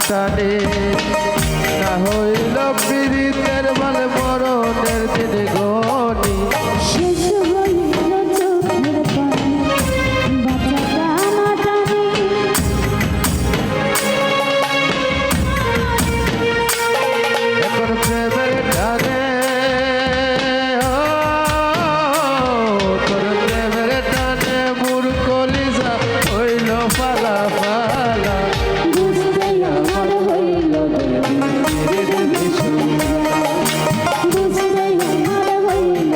টানে না হইল পীড়িতের বল মরণের দিন গনি শেষ হইল চোখের পানি বাঁচা টানাটানি এখন প্রেমের টানে তোর প্রেমের টানে মোর কলিজা হইল ফালা ফালা বুঝতে আমার হইল বুঝতে আমার হইল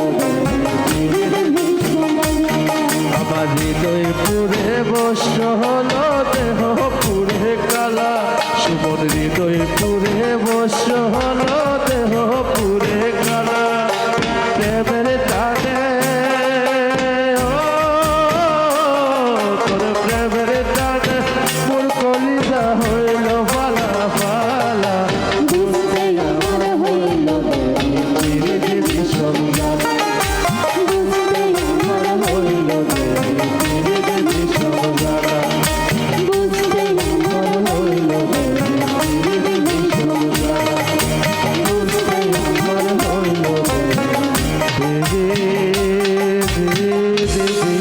আমার হৃদয় পুরে বস্য হলো দেহ পুরে কালা সুমন হৃদয় পুরে বস্য হলো দেহ পুরে কালা প্রেমের টানে তোর প্রেমের টানে মোর কলিজা হইল ফালা ফালা বুঝতে আমার হইল ধীরে ধীরে সংজ্ঞা বুঝতে আমার হইল ধীরে ধীরে সংজ্ঞা বুঝতে আমার হইল ধীরে ধীরে সংজ্ঞা বুঝতে আমার হইল ধীরে ধীরে ধীরে